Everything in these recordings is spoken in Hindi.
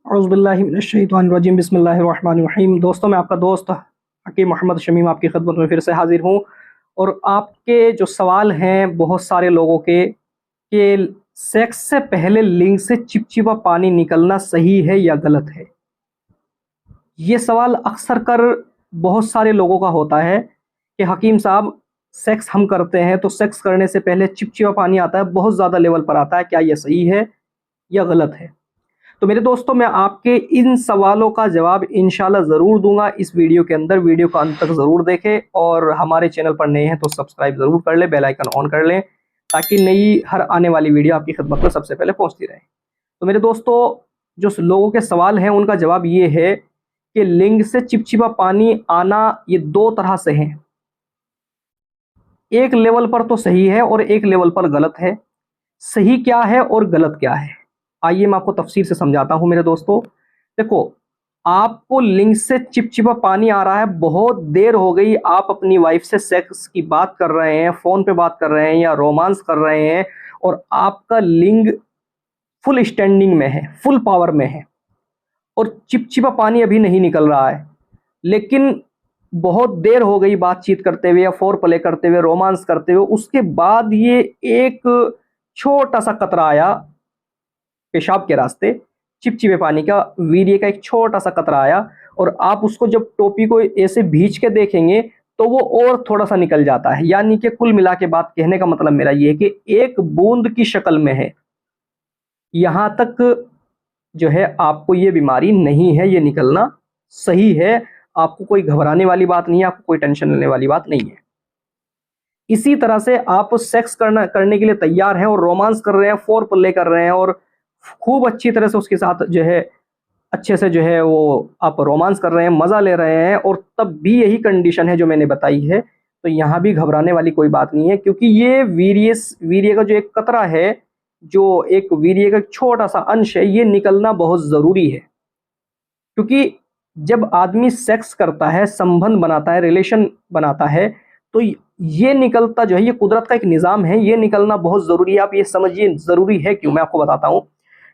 औज़ुबिल्लाहिमिनश्शैतानिर्रजीम बिस्मिल्लाहिर्रहमानिर्रहीम। दोस्तों, मैं आपका दोस्त हकीम मोहम्मद शमीम आपकी खिदमत में फिर से हाज़िर हूँ। और आपके जो सवाल हैं बहुत सारे लोगों के कि सेक्स से पहले लिंग से चिपचिपा पानी निकलना सही है या गलत है? ये सवाल अक्सर कर बहुत सारे लोगों का होता है कि हकीम साहब, सेक्स हम करते हैं तो सेक्स करने से पहले चिपचिपा पानी आता है, बहुत ज़्यादा लेवल पर आता है, क्या ये सही है या गलत है? तो मेरे दोस्तों, मैं आपके इन सवालों का जवाब इंशाल्लाह ज़रूर दूंगा इस वीडियो के अंदर। वीडियो को अंत तक ज़रूर देखें और हमारे चैनल पर नए हैं तो सब्सक्राइब ज़रूर कर लें, बेल आइकन ऑन कर लें ताकि नई हर आने वाली वीडियो आपकी खिदमत में सबसे पहले पहुंचती रहे। तो मेरे दोस्तों, जो लोगों के सवाल हैं उनका जवाब ये है कि लिंग से चिपचिपा पानी आना ये दो तरह से है। एक लेवल पर तो सही है और एक लेवल पर गलत है। सही क्या है और गलत क्या है, आइए मैं आपको तफसील से समझाता हूं मेरे दोस्तों। देखो, आपको लिंग से चिपचिपा पानी आ रहा है, बहुत देर हो गई, आप अपनी वाइफ से सेक्स की बात कर रहे हैं, फोन पे बात कर रहे हैं या रोमांस कर रहे हैं और आपका लिंग फुल स्टैंडिंग में है, फुल पावर में है और चिपचिपा पानी अभी नहीं निकल रहा है, लेकिन बहुत देर हो गई बातचीत करते हुए या फोर प्ले करते हुए, रोमांस करते हुए, उसके बाद ये एक छोटा सा कतरा आया पेशाब के रास्ते, चिपचिपे पानी का, वीर्य का एक छोटा सा कतरा आया और आप उसको जब टोपी को ऐसे भींच के देखेंगे तो वो और थोड़ा सा निकल जाता है। यानी कि कुल मिला के बात कहने का मतलब मेरा ये है कि एक बूंद की शक्ल में है। यहां तक जो है आपको ये बीमारी नहीं है, ये निकलना सही है, आपको कोई घबराने वाली बात नहीं है, आपको कोई टेंशन लेने वाली बात नहीं है। इसी तरह से आप सेक्स करने के लिए तैयार हैं और रोमांस कर रहे हैं, फोर प्ले कर रहे हैं और खूब अच्छी तरह से उसके साथ जो है अच्छे से जो है वो आप रोमांस कर रहे हैं, मज़ा ले रहे हैं और तब भी यही कंडीशन है जो मैंने बताई है, तो यहाँ भी घबराने वाली कोई बात नहीं है, क्योंकि ये वीर्य का जो एक कतरा है, जो एक वीर्य का छोटा सा अंश है, ये निकलना बहुत ज़रूरी है। क्योंकि जब आदमी सेक्स करता है, संबंध बनाता है, रिलेशन बनाता है, तो ये निकलता जो है, ये कुदरत का एक निज़ाम है, ये निकलना बहुत ज़रूरी है। आप ये समझिए ज़रूरी है क्यों, मैं आपको बताता हूँ।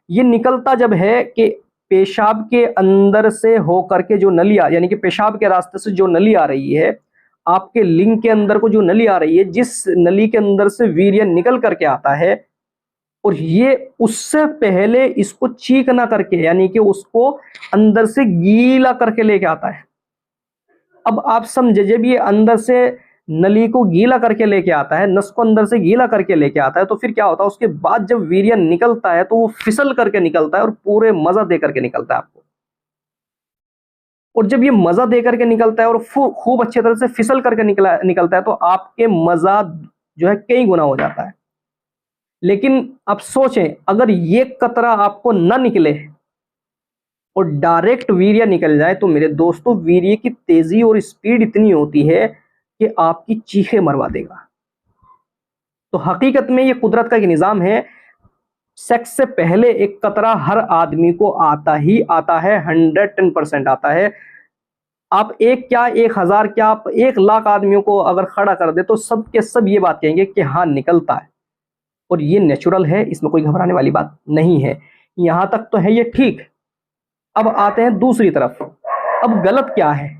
ये निकलता जब है कि पेशाब के अंदर से होकर के जो नली यानी कि पेशाब के रास्ते से जो नली आ रही है, आपके लिंग के अंदर को जो नली आ रही है, जिस नली के अंदर से वीर्य निकल करके आता है, और ये उससे पहले इसको चीक ना करके, यानी कि उसको अंदर से गीला करके लेके आता है। अब आप समझे, जब ये अंदर से नली को गीला करके लेके आता है, नस को अंदर से गीला करके लेके आता है, तो फिर क्या होता है, उसके बाद जब वीर्य निकलता है तो वो फिसल करके निकलता है और पूरे मजा दे करके निकलता है आपको। और जब ये मजा दे करके निकलता है और खूब अच्छी तरह से फिसल करके निकलता है, तो आपके मजा जो है कई गुना हो जाता है। लेकिन अब सोचें, अगर ये कतरा आपको ना निकले और डायरेक्ट वीर्य निकल जाए, तो मेरे दोस्तों, वीर्य की तेजी और स्पीड इतनी होती है कि आपकी चीखें मरवा देगा। तो हकीकत में ये कुदरत का एक निज़ाम है। सेक्स से पहले एक कतरा हर आदमी को आता ही आता है, 110% आता है। आप एक क्या, 1000 क्या, आप 1 लाख आदमियों को अगर खड़ा कर दे तो सब के सब ये बात कहेंगे कि हाँ, निकलता है और ये नेचुरल है, इसमें कोई घबराने वाली बात नहीं है। यहां तक तो है ये ठीक। अब आते हैं दूसरी तरफ। अब गलत क्या है?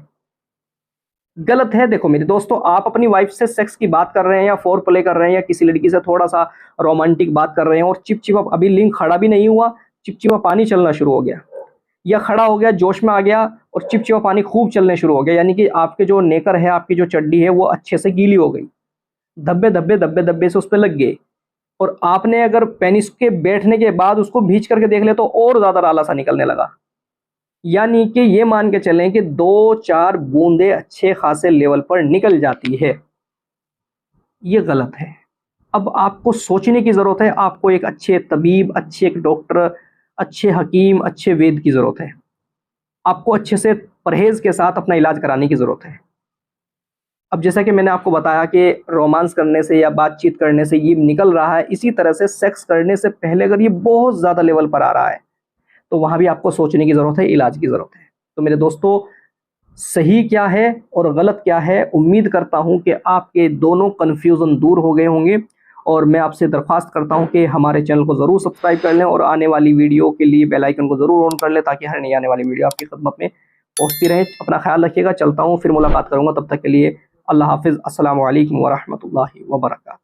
गलत है, देखो मेरे दोस्तों, आप अपनी वाइफ से सेक्स की बात कर रहे हैं या फोर प्ले कर रहे हैं या किसी लड़की से थोड़ा सा रोमांटिक बात कर रहे हैं और चिपचिपा, अभी लिंक खड़ा भी नहीं हुआ, चिपचिपा पानी चलना शुरू हो गया, या खड़ा हो गया, जोश में आ गया और चिपचिपा पानी खूब चलने शुरू हो गया, यानी कि आपके जो नेकर है, आपकी जो चड्डी है, वो अच्छे से गीली हो गई, धब्बे धब्बे धब्बे धब्बे से उस पर लग गए, और आपने अगर पेनिस के बैठने के बाद उसको भींच करके देख ले तो और ज्यादा राला सा निकलने लगा। यानी कि ये मान के चलें कि 2-4 बूंदे अच्छे खासे लेवल पर निकल जाती है। ये गलत है। अब आपको सोचने की जरूरत है, आपको एक अच्छे तबीब, अच्छे एक डॉक्टर, अच्छे हकीम, अच्छे वैद्य की जरूरत है। आपको अच्छे से परहेज के साथ अपना इलाज कराने की जरूरत है। अब जैसा कि मैंने आपको बताया कि रोमांस करने से या बातचीत करने से ये निकल रहा है, इसी तरह से सेक्स करने से पहले अगर ये बहुत ज़्यादा लेवल पर आ रहा है तो वहाँ भी आपको सोचने की ज़रूरत है, इलाज की ज़रूरत है। तो मेरे दोस्तों, सही क्या है और गलत क्या है, उम्मीद करता हूँ कि आपके दोनों कन्फ्यूज़न दूर हो गए होंगे और मैं आपसे दरख्वास्त करता हूं कि हमारे चैनल को ज़रूर सब्सक्राइब कर लें और आने वाली वीडियो के लिए बेल आइकन को ज़रूर ऑन कर लें, ताकि हर नई आने वाली वीडियो आपकी खिदमत में पहुंचती रहे। अपना ख्याल रखिएगा, चलता हूं, फिर मुलाकात करूंगा, तब तक के लिए अल्लाह हाफिज़। अस्सलामु अलैकुम व रहमतुल्लाहि व बरकातहू।